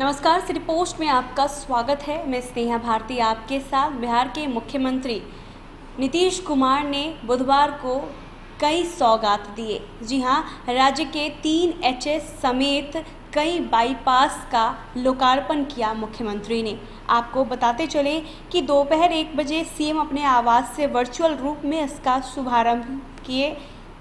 नमस्कार, city post में आपका स्वागत है। मैं स्नेहा भारती आपके साथ। बिहार के मुख्यमंत्री नीतीश कुमार ने बुधवार को कई सौगात दिए। जी हां, राज्य के 3 एचएस समेत कई बाईपास का लोकार्पण किया मुख्यमंत्री ने। आपको बताते चले कि दोपहर 1 बजे सीएम अपने आवास से वर्चुअल रूप में इसका शुभारंभ किए।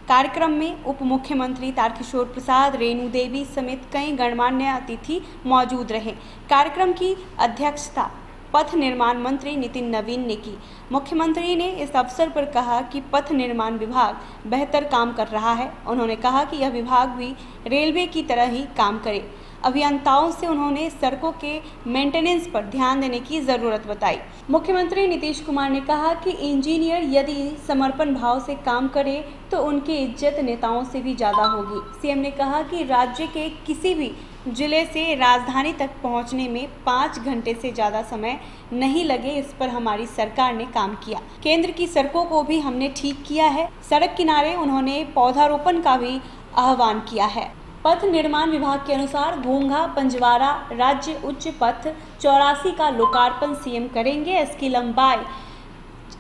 कार्यक्रम में उप मुख्यमंत्री तारकिशोर प्रसाद, रेणु देवी समेत कई गणमान्य अतिथि मौजूद रहे। कार्यक्रम की अध्यक्षता पथ निर्माण मंत्री नितिन नवीन ने की। मुख्यमंत्री ने इस अवसर पर कहा कि पथ निर्माण विभाग बेहतर काम कर रहा है। उन्होंने कहा कि यह विभाग भी रेलवे की तरह ही काम करे। अभियंताओं से उन्होंने सड़कों के मेंटेनेंस पर ध्यान देने की ज़रूरत बताई। मुख्यमंत्री नीतीश कुमार ने कहा कि इंजीनियर यदि समर्पण भाव से काम करे तो उनकी इज्जत नेताओं से भी ज़्यादा होगी। सीएम ने कहा कि राज्य के किसी भी जिले से राजधानी तक पहुंचने में 5 घंटे से ज़्यादा समय नहीं लगे, इस पर हमारी सरकार ने काम किया। केंद्र की सड़कों को भी हमने ठीक किया है। सड़क किनारे उन्होंने पौधारोपण का भी आह्वान किया है। पथ निर्माण विभाग के अनुसार घोंघा पंजवारा राज्य उच्च पथ 84 का लोकार्पण सीएम करेंगे। इसकी लंबाई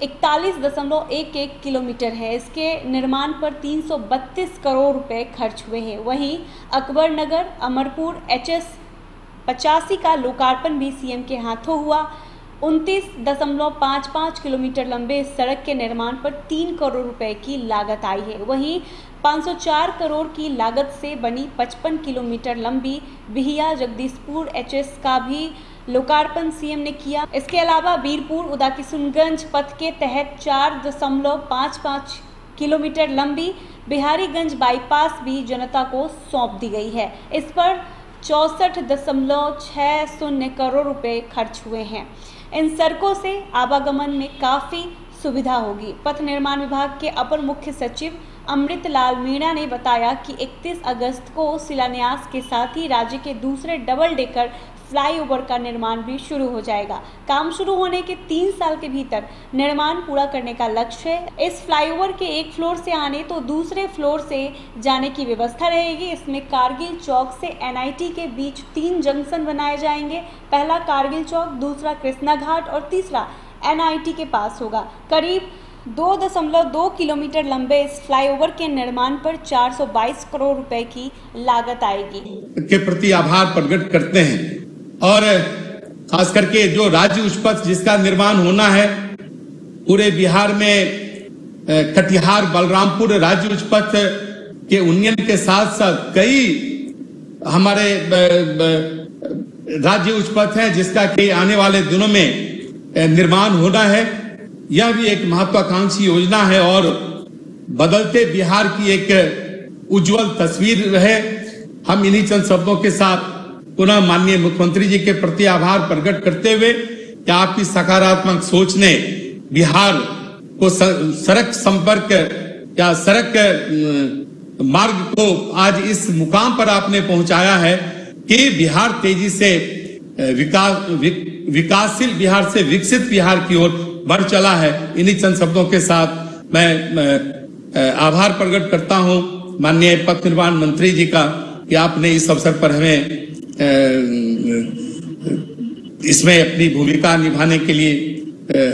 41.11 किलोमीटर है। इसके निर्माण पर 332 करोड़ रुपए खर्च हुए हैं। वहीं अकबर नगर अमरपुर एचएस 85 का लोकार्पण भी सीएम के हाथों हुआ। 29.55 किलोमीटर लंबे इस सड़क के निर्माण पर 3 करोड़ रुपए की लागत आई है। वहीं 504 करोड़ की लागत से बनी 55 किलोमीटर लंबी बिहिया जगदीशपुर एचएस का भी लोकार्पण सीएम ने किया। इसके अलावा बीरपुर उदाकिशुनगंज पथ के तहत 4.55 किलोमीटर लंबी बिहारीगंज बाईपास भी जनता को सौंप दी गई है। इस पर 64.60 करोड़ रुपए खर्च हुए हैं। इन सड़कों से आवागमन में काफ़ी सुविधा होगी। पथ निर्माण विभाग के अपर मुख्य सचिव अमृत लाल मीणा ने बताया कि 31 अगस्त को शिलान्यास के साथ ही राज्य के दूसरे डबल डेकर फ्लाईओवर का निर्माण भी शुरू हो जाएगा। काम शुरू होने के 3 साल के भीतर निर्माण पूरा करने का लक्ष्य है। इस फ्लाईओवर के एक फ्लोर से आने तो दूसरे फ्लोर से जाने की व्यवस्था रहेगी। इसमें कारगिल चौक से एनआईटी के बीच 3 जंक्शन बनाए जाएंगे। पहला कारगिल चौक, दूसरा कृष्णा घाट और तीसरा एनआईटी के पास होगा। करीब 2.2 किलोमीटर लंबे इस फ्लाईओवर के निर्माण पर 422 करोड़ रुपए की लागत आएगी। के प्रति आभार प्रकट करते हैं और खास करके जो राज्य उच्च पथ जिसका निर्माण होना है पूरे बिहार में कटिहार बलरामपुर राज्य उच्च पथ के उन्नयन के साथ साथ कई हमारे राज्य उच्च पथ है जिसका कि आने वाले दिनों में निर्माण होना है। यह भी एक महत्वाकांक्षी योजना है और बदलते बिहार की एक उज्जवल तस्वीर है। हम इन्हीं चंद शब्दों के साथ पुनः माननीय मुख्यमंत्री जी के प्रति आभार प्रकट करते हुए कि आपकी सकारात्मक सोच ने बिहार को सड़क संपर्क या सड़क मार्ग को आज इस मुकाम पर आपने पहुंचाया है कि बिहार तेजी से विकासशील बिहार से विकसित बिहार की ओर बढ़ चला है। इन्हीं चंद शब्दों के साथ मैं आभार प्रकट करता हूं माननीय पथ निर्माण मंत्री जी का कि आपने इस अवसर पर हमें इसमें अपनी भूमिका निभाने के लिए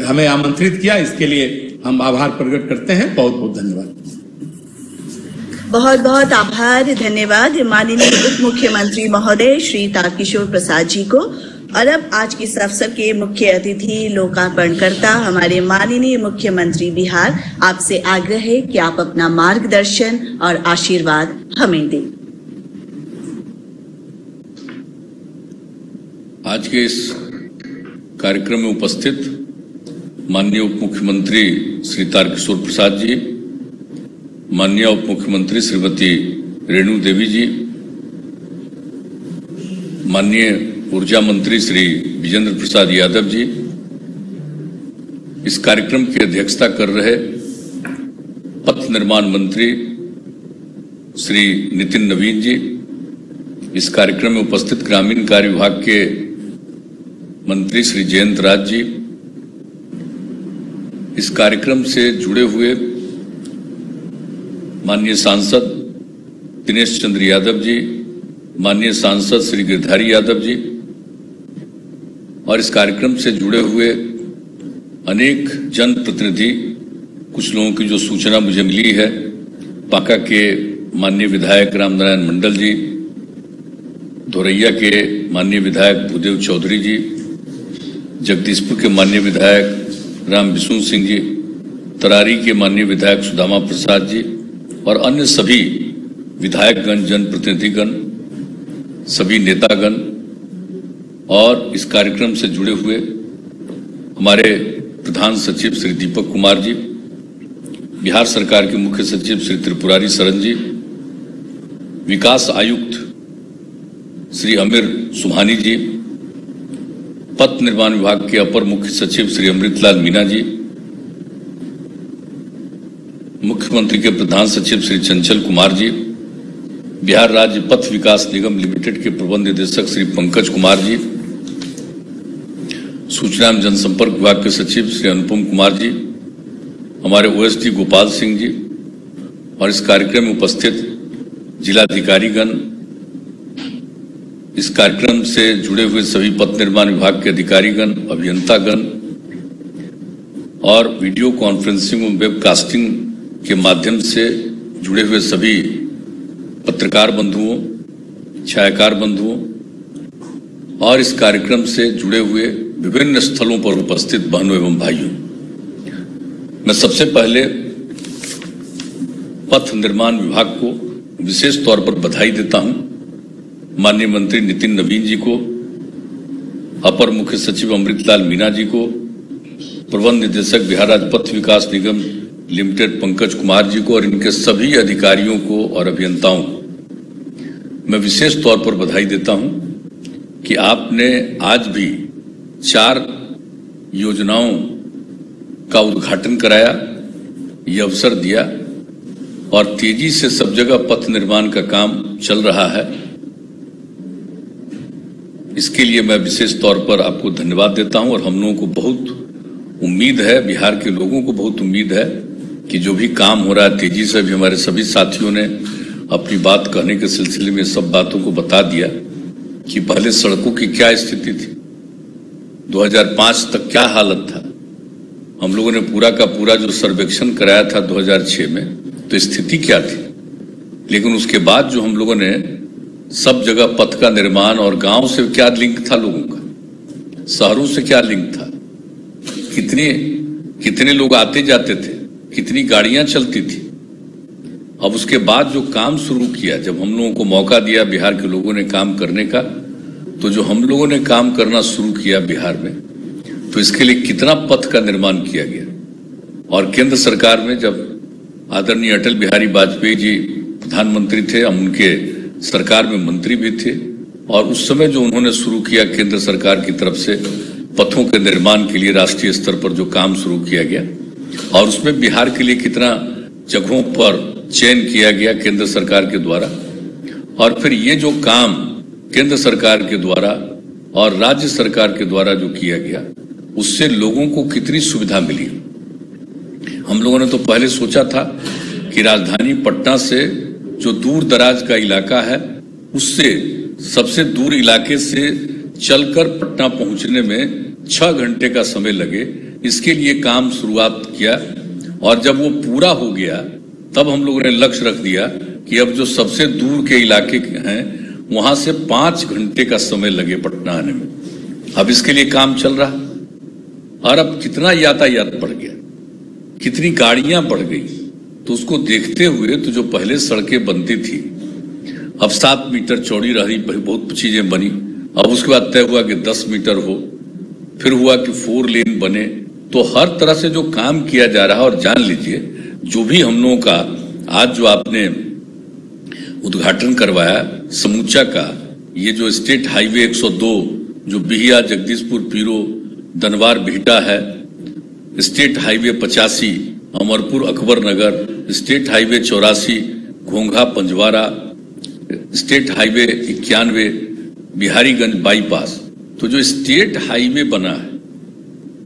हमें आमंत्रित किया। इसके लिए हम आभार प्रकट करते हैं। बहुत बहुत धन्यवाद। बहुत बहुत आभार, धन्यवाद माननीय उप मुख्यमंत्री महोदय श्री तारकिशोर प्रसाद जी को। और अब आज के इस अवसर के मुख्य अतिथि लोकार्पणकर्ता हमारे माननीय मुख्यमंत्री बिहार, आपसे आग्रह है कि आप अपना मार्गदर्शन और आशीर्वाद हमें दें। आज के इस कार्यक्रम में उपस्थित माननीय उप मुख्यमंत्री श्री तारकिशोर प्रसाद जी, माननीय उप मुख्यमंत्री श्रीमती रेणु देवी जी, माननीय ऊर्जा मंत्री श्री विजेंद्र प्रसाद यादव जी, इस कार्यक्रम की अध्यक्षता कर रहे पथ निर्माण मंत्री श्री नितिन नवीन जी, इस कार्यक्रम में उपस्थित ग्रामीण कार्य विभाग के मंत्री श्री जयंत राज जी, इस कार्यक्रम से जुड़े हुए माननीय सांसद दिनेश चंद्र यादव जी, माननीय सांसद श्री गिरधारी यादव जी, और इस कार्यक्रम से जुड़े हुए अनेक जनप्रतिनिधि, कुछ लोगों की जो सूचना मुझे मिली है, बांका के माननीय विधायक रामनारायण मंडल जी, धोरैया के माननीय विधायक भूदेव चौधरी जी, जगदीशपुर के माननीय विधायक राम बिशुन सिंह जी, तरारी के माननीय विधायक सुदामा प्रसाद जी और अन्य सभी विधायकगण, जनप्रतिनिधिगण, सभी नेतागण और इस कार्यक्रम से जुड़े हुए हमारे प्रधान सचिव श्री दीपक कुमार जी, बिहार सरकार के मुख्य सचिव श्री त्रिपुरारी शरण जी, विकास आयुक्त श्री अमीर सुभानी जी, पथ निर्माण विभाग के अपर मुख्य सचिव श्री अमृतलाल मीना जी, मुख्यमंत्री के प्रधान सचिव श्री चंचल कुमार जी, बिहार राज्य पथ विकास निगम लिमिटेड के प्रबंध निदेशक श्री पंकज कुमार जी, सूचना एवं जनसंपर्क विभाग के सचिव श्री अनुपम कुमार जी, हमारे ओएसडी गोपाल सिंह जी और इस कार्यक्रम में उपस्थित जिलाधिकारीगण, इस कार्यक्रम से जुड़े हुए सभी पथ निर्माण विभाग के अधिकारीगण, अभियंतागण और वीडियो कॉन्फ्रेंसिंग और वेबकास्टिंग के माध्यम से जुड़े हुए सभी पत्रकार बंधुओं, छायाकार बंधुओं और इस कार्यक्रम से जुड़े हुए विभिन्न स्थलों पर उपस्थित बहनों एवं भाइयों, मैं सबसे पहले पथ निर्माण विभाग को विशेष तौर पर बधाई देता हूं। माननीय मंत्री नितिन नवीन जी को, अपर मुख्य सचिव अमृतलाल मीना जी को, प्रबंध निदेशक बिहार राज्य पथ विकास निगम लिमिटेड पंकज कुमार जी को और इनके सभी अधिकारियों को और अभियंताओं को मैं विशेष तौर पर बधाई देता हूं कि आपने आज भी 4 योजनाओं का उद्घाटन कराया, ये अवसर दिया और तेजी से सब जगह पथ निर्माण का काम चल रहा है। इसके लिए मैं विशेष तौर पर आपको धन्यवाद देता हूं और हम लोगों को बहुत उम्मीद है, बिहार के लोगों को बहुत उम्मीद है कि जो भी काम हो रहा है तेजी से, भी हमारे सभी साथियों ने अपनी बात कहने के सिलसिले में सब बातों को बता दिया कि पहले सड़कों की क्या स्थिति थी, 2005 तक क्या हालत था। हम लोगों ने पूरा का पूरा जो सर्वेक्षण कराया था 2006 में, तो स्थिति क्या थी, लेकिन उसके बाद जो हम लोगों ने सब जगह पथ का निर्माण और गांव से क्या लिंक था लोगों का, शहरों से क्या लिंक था, कितने लोग आते जाते थे, कितनी गाड़ियां चलती थी। अब उसके बाद जो काम शुरू किया, जब हम लोगों को मौका दिया बिहार के लोगों ने काम करने का, तो जो हम लोगों ने काम करना शुरू किया बिहार में, तो इसके लिए कितना पथ का निर्माण किया गया। और केंद्र सरकार में जब आदरणीय अटल बिहारी वाजपेयी जी प्रधानमंत्री थे, हम उनके सरकार में मंत्री भी थे, और उस समय जो उन्होंने शुरू किया केंद्र सरकार की तरफ से पथों के निर्माण के लिए राष्ट्रीय स्तर पर जो काम शुरू किया गया, और उसमें बिहार के लिए कितना जगहों पर चयन किया गया केंद्र सरकार के द्वारा, और फिर ये जो काम केंद्र सरकार के द्वारा और राज्य सरकार के द्वारा जो किया गया, उससे लोगों को कितनी सुविधा मिली। हम लोगों ने तो पहले सोचा था कि राजधानी पटना से जो दूर दराज का इलाका है, उससे सबसे दूर इलाके से चलकर पटना पहुंचने में 6 घंटे का समय लगे, इसके लिए काम शुरुआत किया। और जब वो पूरा हो गया, तब हम लोगों ने लक्ष्य रख दिया कि अब जो सबसे दूर के इलाके हैं, वहां से 5 घंटे का समय लगे पटना आने में। अब इसके लिए काम चल रहा, और अब कितना यातायात बढ़ गया, कितनी गाड़ियां बढ़ गई, तो उसको देखते हुए तो जो पहले सड़कें बनती थी, अब 7 मीटर चौड़ी रही, बहुत चीजें बनी। अब उसके बाद तय हुआ कि 10 मीटर हो, फिर हुआ कि 4 लेन बने। तो हर तरह से जो काम किया जा रहा है, और जान लीजिए जो भी हम लोगों का आज जो आपने उद्घाटन करवाया समूचा का, ये जो स्टेट हाईवे 102 जो बिहिया जगदीशपुर पीरो दनवार बिहटा है, state highway 85 Amarpur Akbar Nagar, state highway 84 घोंघा Panjwara, state highway 91 Bihariganj bypass. तो जो स्टेट हाईवे बना है,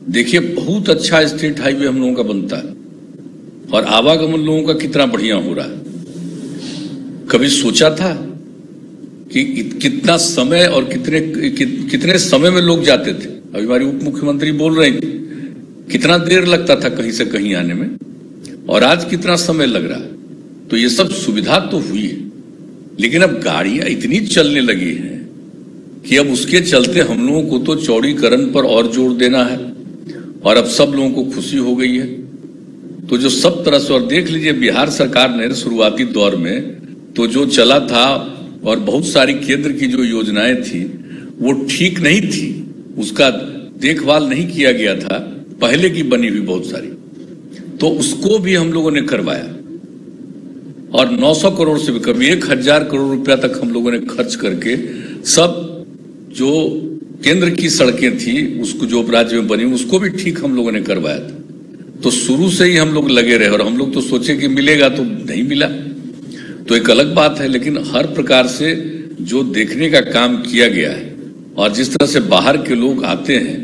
देखिए बहुत अच्छा स्टेट हाईवे हम लोगों का बनता है, और आवागमन लोगों का कितना बढ़िया हो रहा है। कभी सोचा था कि कितना समय और कितने समय में लोग जाते थे? अभी हमारी उप मुख्यमंत्री बोल रही थी कितना देर लगता था कहीं से कहीं आने में, और आज कितना समय लग रहा है। तो ये सब सुविधा तो हुई है, लेकिन अब गाड़ियां इतनी चलने लगी हैं कि अब उसके चलते हम लोगों को तो चौड़ीकरण पर और जोर देना है, और अब सब लोगों को खुशी हो गई है। तो जो सब तरह से, और देख लीजिए बिहार सरकार ने शुरुआती दौर में तो जो चला था और बहुत सारी केंद्र की जो योजनाएं थी वो ठीक नहीं थी, उसका देखभाल नहीं किया गया था, पहले की बनी हुई बहुत सारी, तो उसको भी हम लोगों ने करवाया, और 900 करोड़ से भी कभी 1000 करोड़ रुपया तक हम लोगों ने खर्च करके सब जो केंद्र की सड़कें थी उसको जो राज्य में बनी उसको भी ठीक हम लोगों ने करवाया था। तो शुरू से ही हम लोग लगे रहे, और हम लोग तो सोचे कि मिलेगा, तो नहीं मिला तो एक अलग बात है, लेकिन हर प्रकार से जो देखने का काम किया गया है, और जिस तरह से बाहर के लोग आते हैं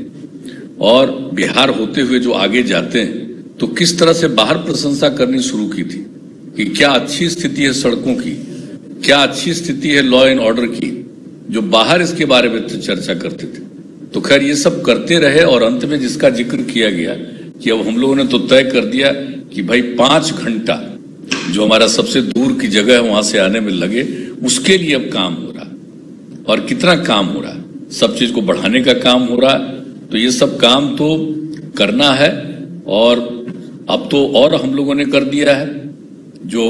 और बिहार होते हुए जो आगे जाते हैं, तो किस तरह से बाहर प्रशंसा करनी शुरू की थी कि क्या अच्छी स्थिति है सड़कों की, क्या अच्छी स्थिति है लॉ एंड ऑर्डर की, जो बाहर इसके बारे में चर्चा करते थे। तो खैर ये सब करते रहे, और अंत में जिसका जिक्र किया गया कि अब हम लोगों ने तो तय कर दिया कि भाई 5 घंटा जो हमारा सबसे दूर की जगह है वहां से आने में लगे, उसके लिए अब काम हो रहा है। और कितना काम हो रहा है, सब चीज को बढ़ाने का काम हो रहा है। तो ये सब काम तो करना है, और अब तो और हम लोगों ने कर दिया है जो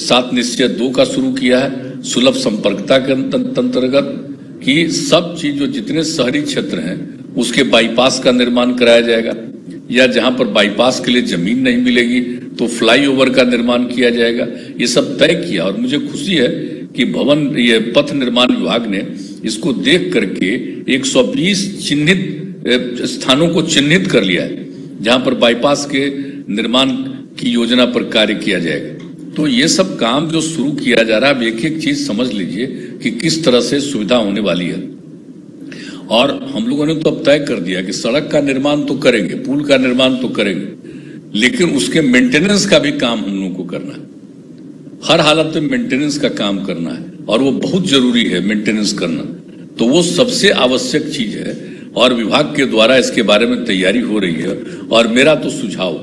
7 निश्चय 2 का शुरू किया है सुलभ संपर्कता के अंतर्गत, कि सब चीज जो जितने शहरी क्षेत्र हैं उसके बाईपास का निर्माण कराया जाएगा, या जहां पर बाईपास के लिए जमीन नहीं मिलेगी तो फ्लाईओवर का निर्माण किया जाएगा। ये सब तय किया, और मुझे खुशी है कि ये पथ निर्माण विभाग ने इसको देख करके 120 चिन्हित स्थानों को चिन्हित कर लिया है जहां पर बाईपास के निर्माण की योजना पर कार्य किया जाएगा। तो ये सब काम जो शुरू किया जा रहा है, एक एक चीज समझ लीजिए कि किस तरह से सुविधा होने वाली है। और हम लोगों ने तो अब तय कर दिया कि सड़क का निर्माण तो करेंगे, पुल का निर्माण तो करेंगे, लेकिन उसके मेंटेनेंस का भी काम हम लोगों को करना है। हर हालत में मेंटेनेंस का काम करना है, और वो बहुत जरूरी है मेंटेनेंस करना। तो वो सबसे आवश्यक चीज है, और विभाग के द्वारा इसके बारे में तैयारी हो रही है। और मेरा तो सुझाव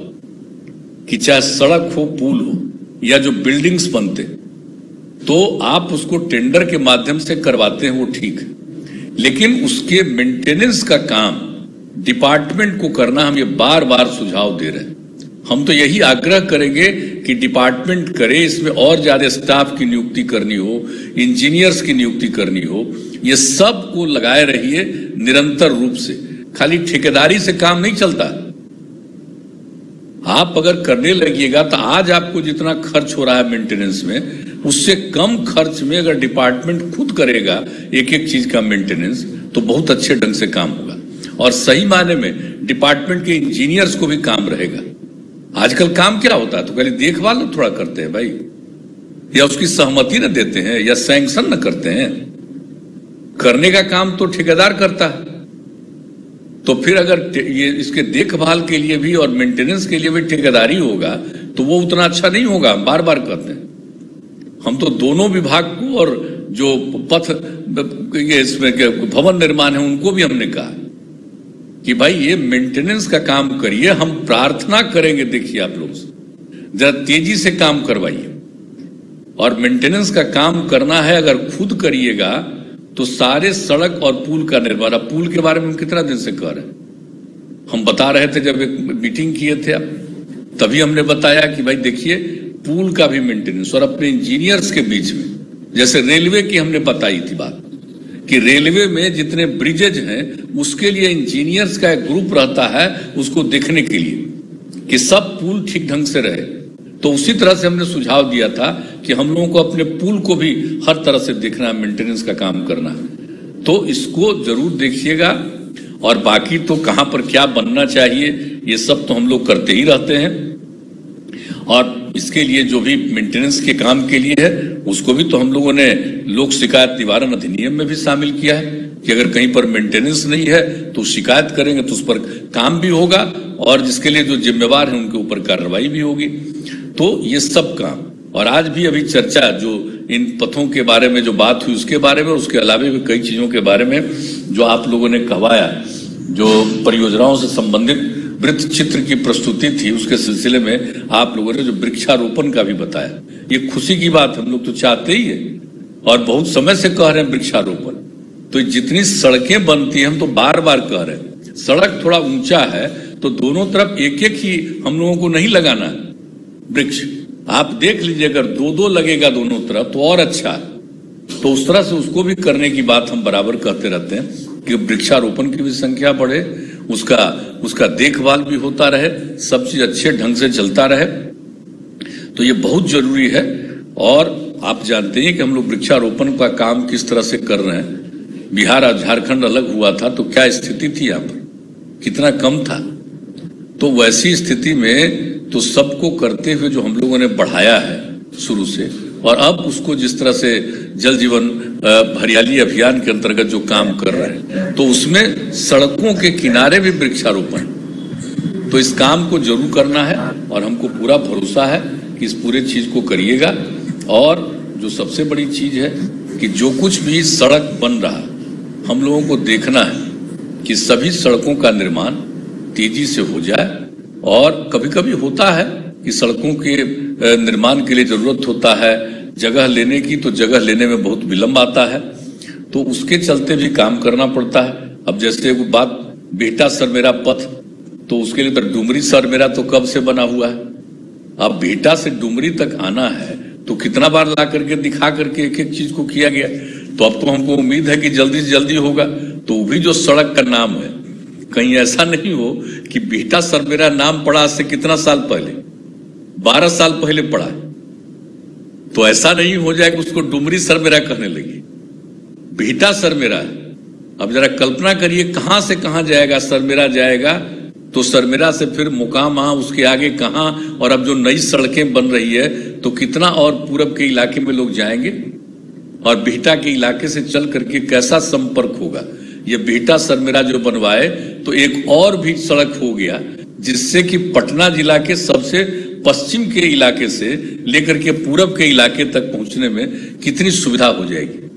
कि चाहे सड़क हो, पुल हो, या जो बिल्डिंग्स बनते, तो आप उसको टेंडर के माध्यम से करवाते हैं वो ठीक है, लेकिन उसके मेंटेनेंस का काम डिपार्टमेंट को करना, हम ये बार बार सुझाव दे रहे हैं। हम तो यही आग्रह करेंगे कि डिपार्टमेंट करे, इसमें और ज्यादा स्टाफ की नियुक्ति करनी हो, इंजीनियर्स की नियुक्ति करनी हो, ये सब को लगाए रहिए निरंतर रूप से। खाली ठेकेदारी से काम नहीं चलता। आप अगर करने लगिएगा तो आज आपको जितना खर्च हो रहा है मेंटेनेंस में, उससे कम खर्च में अगर डिपार्टमेंट खुद करेगा एक एक चीज का मेंटेनेंस, तो बहुत अच्छे ढंग से काम होगा, और सही मायने में डिपार्टमेंट के इंजीनियर्स को भी काम रहेगा। आजकल काम क्या होता है, तो पहले देखभाल न थोड़ा करते हैं भाई, या उसकी सहमति न देते हैं, या सैंक्शन न करते हैं। करने का काम तो ठेकेदार करता है। तो फिर अगर ये इसके देखभाल के लिए भी और मेंटेनेंस के लिए भी ठेकेदारी होगा तो वो उतना अच्छा नहीं होगा। बार बार कहते हैं हम तो दोनों विभाग को, और जो पथ ये इसमें भवन निर्माण है उनको भी हमने कहा कि भाई ये मेंटेनेंस का काम करिए। हम प्रार्थना करेंगे, देखिए आप लोग जरा तेजी से काम करवाइए, और मेंटेनेंस का काम करना है अगर खुद करिएगा तो सारे सड़क और पुल का निर्माण। पुल के बारे में हम कितना दिन से कह रहे हैं, हम बता रहे थे जब एक मीटिंग किए थे अब, तभी हमने बताया कि भाई देखिए पुल का भी मेंटेनेंस, और अपने इंजीनियर्स के बीच में, जैसे रेलवे की हमने बताई थी बात कि रेलवे में जितने ब्रिजेज हैं उसके लिए इंजीनियर्स का एक ग्रुप रहता है उसको देखने के लिए कि सब पुल ठीक ढंग से रहे। तो उसी तरह से हमने सुझाव दिया था कि हम लोगों को अपने पुल को भी हर तरह से देखना है, मेंटेनेंस का काम करना है। तो इसको जरूर देखिएगा, और बाकी तो कहां पर क्या बनना चाहिए ये सब तो हम लोग करते ही रहते हैं, और इसके लिए जो भी मेंटेनेंस के काम के लिए है उसको भी तो हम लोगों ने लोक शिकायत निवारण अधिनियम में भी शामिल किया है कि अगर कहीं पर मेंटेनेंस नहीं है तो शिकायत करेंगे तो उस पर काम भी होगा, और जिसके लिए जो जिम्मेवार है उनके ऊपर कार्रवाई भी होगी। तो ये सब काम, और आज भी अभी चर्चा जो इन पथों के बारे में जो बात हुई उसके बारे में, उसके अलावा भी कई चीजों के बारे में जो आप लोगों ने कहवाया, जो परियोजनाओं से संबंधित वृत्त चित्र की प्रस्तुति थी, उसके सिलसिले में आप लोगों ने जो वृक्षारोपण का भी बताया, ये खुशी की बात, हम लोग तो चाहते ही है और बहुत समय से कह रहे हैं वृक्षारोपण। तो जितनी सड़कें बनती हैं, हम तो बार बार कह रहे हैं, सड़क थोड़ा ऊंचा है तो दोनों तरफ एक एक ही हम लोगों को नहीं लगाना है वृक्ष। आप देख लीजिए, अगर दो दो लगेगा दोनों तरफ तो और अच्छा है। तो उस तरह से उसको भी करने की बात हम बराबर कहते रहते हैं कि वृक्षारोपण की भी संख्या बढ़े, उसका देखभाल भी होता रहे, सब चीज अच्छे ढंग से चलता रहे। तो ये बहुत जरूरी है। और आप जानते हैं कि हम लोग वृक्षारोपण का काम किस तरह से कर रहे हैं। बिहार और झारखंड अलग हुआ था तो क्या स्थिति थी, यहाँ पर कितना कम था। तो वैसी स्थिति में तो सबको करते हुए जो हम लोगों ने बढ़ाया है शुरू से, और अब उसको जिस तरह से जल जीवन हरियाली अभियान के अंतर्गत जो काम कर रहे हैं, तो उसमें सड़कों के किनारे भी वृक्षारोपण। तो इस काम को जरूर करना है और हमको पूरा भरोसा है कि इस पूरे चीज को करिएगा। और जो सबसे बड़ी चीज है कि जो कुछ भी सड़क बन रहा, हम लोगों को देखना है कि सभी सड़कों का निर्माण तेजी से हो जाए। और कभी कभी होता है कि सड़कों के निर्माण के लिए जरूरत होता है जगह लेने की, तो जगह लेने में बहुत विलंब आता है, तो उसके चलते भी काम करना पड़ता है। अब जैसे वो बात बेटा सर मेरा पथ, तो उसके लिए तो डुमरी सर मेरा तो कब से बना हुआ है। अब बेटा से डुमरी तक आना है तो कितना बार ला करके दिखा करके एक एक चीज को किया गया। तो अब तो हमको उम्मीद है कि जल्दी से जल्दी होगा। तो वो भी जो सड़क का नाम है, कहीं ऐसा नहीं हो कि बेटा सर मेरा नाम पड़ा से कितना साल पहले, 12 साल पहले पड़ा, तो ऐसा नहीं हो जाए कि उसको डुमरी सर मेरा कहने लगी, बेटा सर मेरा है। अब जरा कल्पना करिए कहां से कहां जाएगा, सर मेरा जाएगा तो सर मेरा से फिर मुकामा, उसके आगे कहां। और अब जो नई सड़कें बन रही है तो कितना और पूरब के इलाके में लोग जाएंगे और बिहटा के इलाके से चल करके कैसा संपर्क होगा। ये बिहटा सर मेरा जो बनवाए तो एक और भी सड़क हो गया, जिससे कि पटना जिला के सबसे पश्चिम के इलाके से लेकर के पूरब के इलाके तक पहुंचने में कितनी सुविधा हो जाएगी।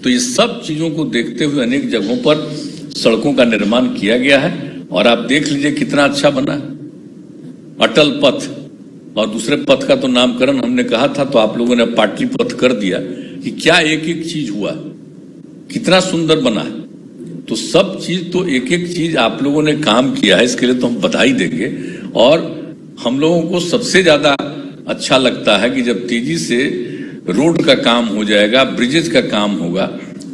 तो ये सब चीजों को देखते हुए अनेक जगहों पर सड़कों का निर्माण किया गया है और आप देख लीजिए कितना अच्छा बना है। अटल पथ और दूसरे पथ का तो नामकरण हमने कहा था, तो आप लोगों ने पाटली पथ कर दिया कि क्या एक एक चीज हुआ, कितना सुंदर बना है। तो सब चीज तो एक एक चीज आप लोगों ने काम किया है, इसके लिए तो हम बधाई देंगे। और हम लोगों को सबसे ज्यादा अच्छा लगता है कि जब तेजी से रोड का काम हो जाएगा, ब्रिजेज का काम होगा,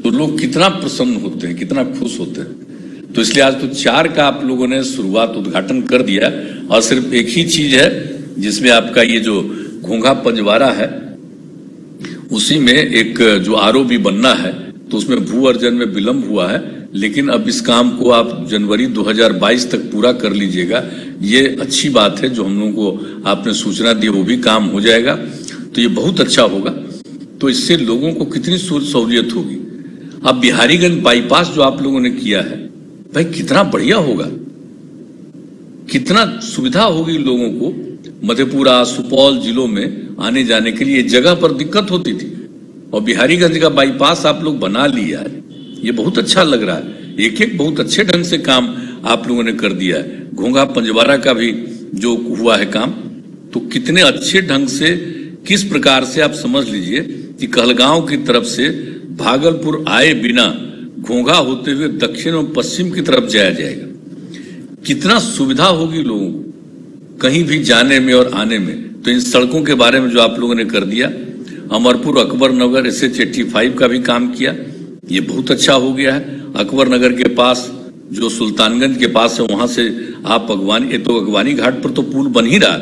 तो लोग कितना प्रसन्न होते हैं, कितना खुश होते हैं। तो इसलिए आज तो 4 का आप लोगों ने शुरुआत उद्घाटन कर दिया और सिर्फ एक ही चीज है जिसमें आपका ये जो घोंघा पंजवारा है, उसी में एक जो आरओबी बनना है, तो उसमें भू अर्जन में विलंब हुआ है। लेकिन अब इस काम को आप जनवरी 2022 तक पूरा कर लीजिएगा, ये अच्छी बात है। जो हम लोगों को आपने सूचना दी वो भी काम हो जाएगा, तो ये बहुत अच्छा होगा। तो इससे लोगों को कितनी सहूलियत होगी। अब बिहारीगंज बाईपास जो आप लोगों ने किया है, भाई कितना बढ़िया होगा, कितना सुविधा होगी लोगों को। मधेपुरा, सुपौल जिलों में आने जाने के लिए जगह पर दिक्कत होती थी और बिहारीगंज का बाईपास आप लोग बना लिया है, ये बहुत अच्छा लग रहा है। एक एक बहुत अच्छे ढंग से काम आप लोगों ने कर दिया है। घोंघा पंजवारा का भी जो हुआ है काम, तो कितने अच्छे ढंग से, किस प्रकार से आप समझ लीजिए कि कहलगांव की तरफ से भागलपुर आए बिना घोंघा होते हुए दक्षिण और पश्चिम की तरफ जाया जाएगा। कितना सुविधा होगी लोगों को कहीं भी जाने में और आने में। तो इन सड़कों के बारे में जो आप लोगों ने कर दिया, अमरपुर अकबर नगर SH85 का भी काम किया, ये बहुत अच्छा हो गया है। अकबर नगर के पास जो सुल्तानगंज के पास है, वहां से आप अगवानी घाट पर तो पुल बन ही रहा,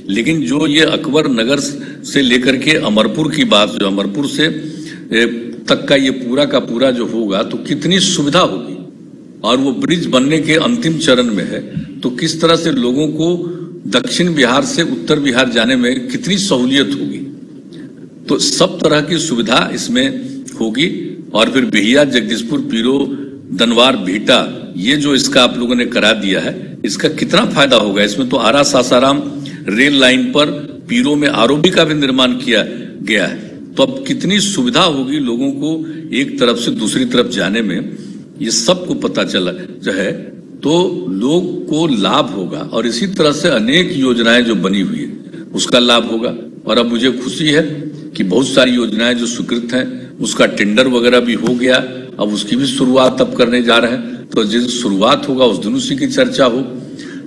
लेकिन जो ये अकबर नगर से लेकर के अमरपुर की बात, जो अमरपुर से तक का ये पूरा का पूरा जो होगा, तो कितनी सुविधा होगी। और वो ब्रिज बनने के अंतिम चरण में है, तो किस तरह से लोगों को दक्षिण बिहार से उत्तर बिहार जाने में कितनी सहूलियत होगी। तो सब तरह की सुविधा इसमें होगी। और फिर बिहिया, जगदीशपुर, पीरो, दनवार, बिहटा, ये जो इसका आप लोगों ने करा दिया है, इसका कितना फायदा होगा। इसमें तो आरा सासाराम रेल लाइन पर पीरो में आरओबी का भी निर्माण किया गया है। तो अब कितनी सुविधा होगी लोगों को एक तरफ से दूसरी तरफ जाने में, ये सबको पता चला जो है। तो लोग को लाभ होगा। और इसी तरह से अनेक योजनाएं जो बनी हुई है उसका लाभ होगा। और अब मुझे खुशी है कि बहुत सारी योजनाएं जो स्वीकृत हैं उसका टेंडर वगैरह भी हो गया, अब उसकी भी शुरुआत अब करने जा रहे हैं। तो जिस शुरुआत होगा उस दिन उसी की चर्चा हो,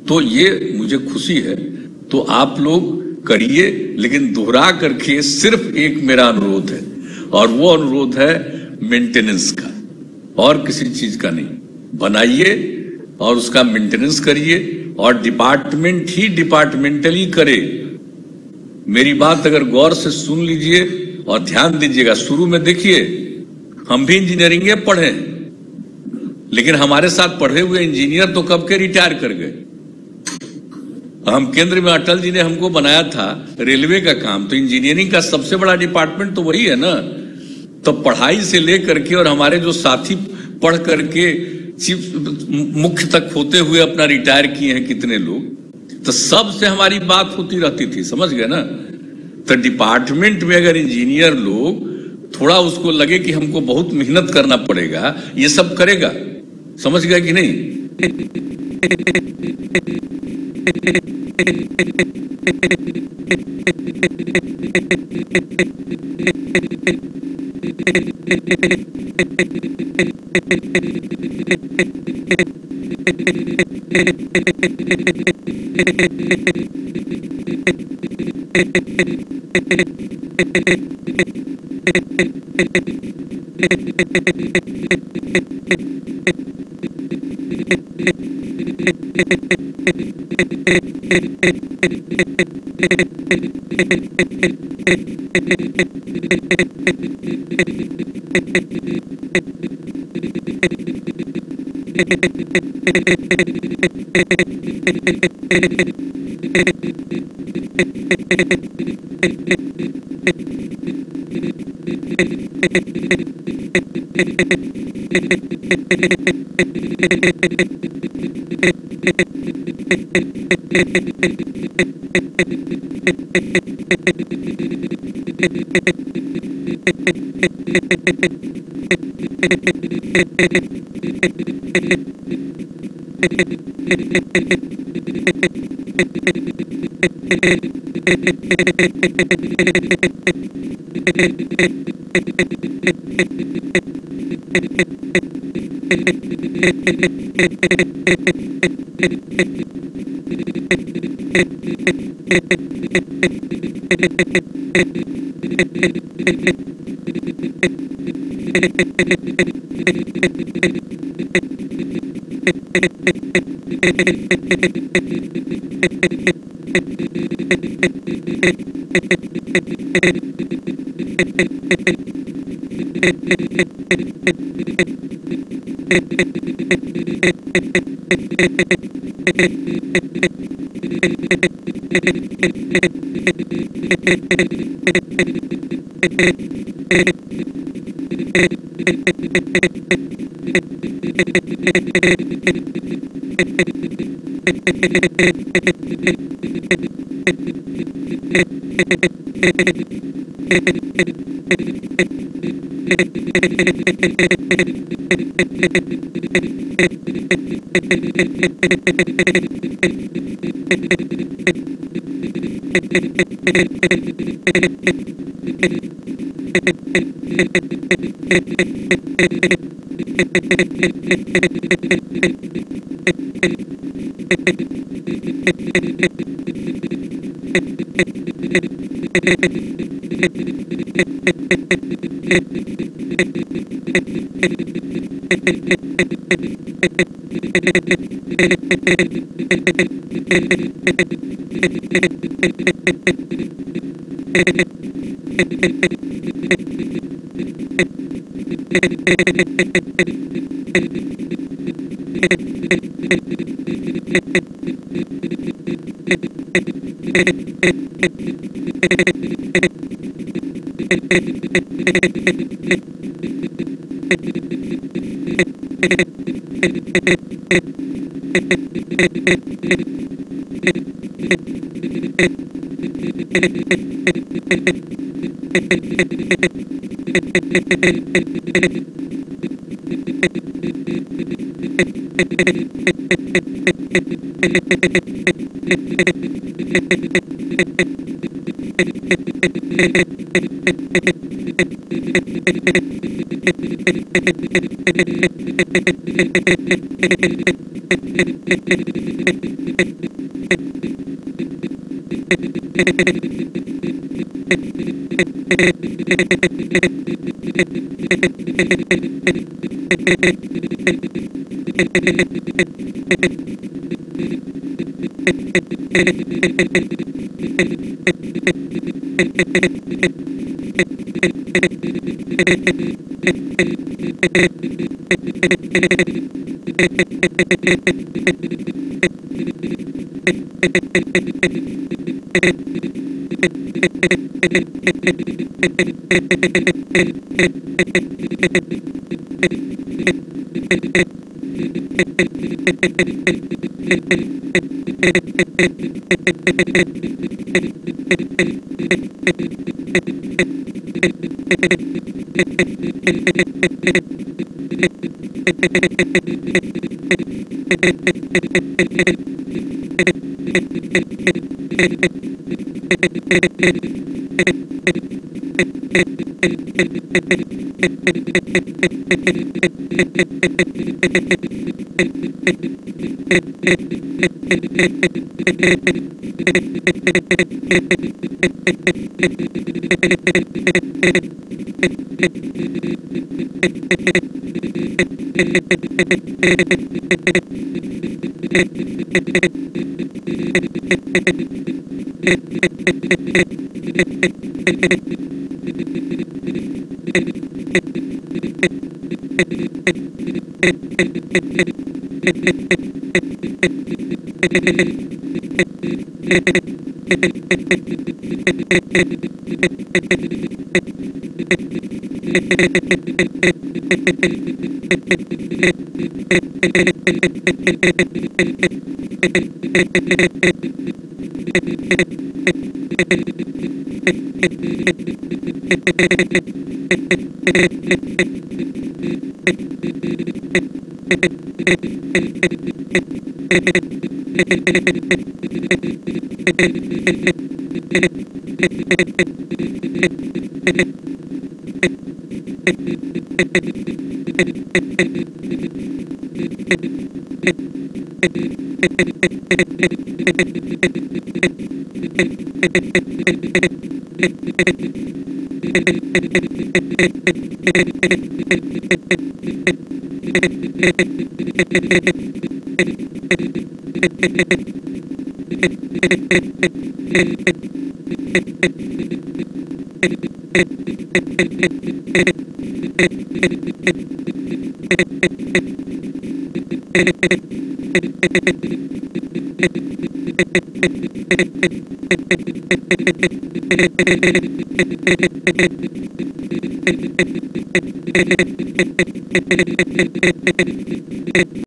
तो ये मुझे खुशी है। तो आप लोग करिए, लेकिन दोहरा करके सिर्फ एक मेरा अनुरोध है, और वो अनुरोध है मेंटेनेंस का, और किसी चीज का नहीं। बनाइए और उसका मेंटेनेंस करिए, और डिपार्टमेंट ही डिपार्टमेंटली करे। मेरी बात अगर गौर से सुन लीजिए और ध्यान दीजिएगा। शुरू में देखिए, हम भी इंजीनियरिंग पढ़े, लेकिन हमारे साथ पढ़े हुए इंजीनियर तो कब के रिटायर कर गए। हम केंद्र में अटल जी ने हमको बनाया था रेलवे का काम, तो इंजीनियरिंग का सबसे बड़ा डिपार्टमेंट तो वही है ना। तो पढ़ाई से लेकर के, और हमारे जो साथी पढ़ करके चीफ मुख्य तक होते हुए अपना रिटायर किए हैं कितने लोग, तो सबसे हमारी बात होती रहती थी, समझ गए ना। तो डिपार्टमेंट में अगर इंजीनियर लोग थोड़ा उसको लगे कि हमको बहुत मेहनत करना पड़ेगा, ये सब करेगा, समझ गए कि नहीं।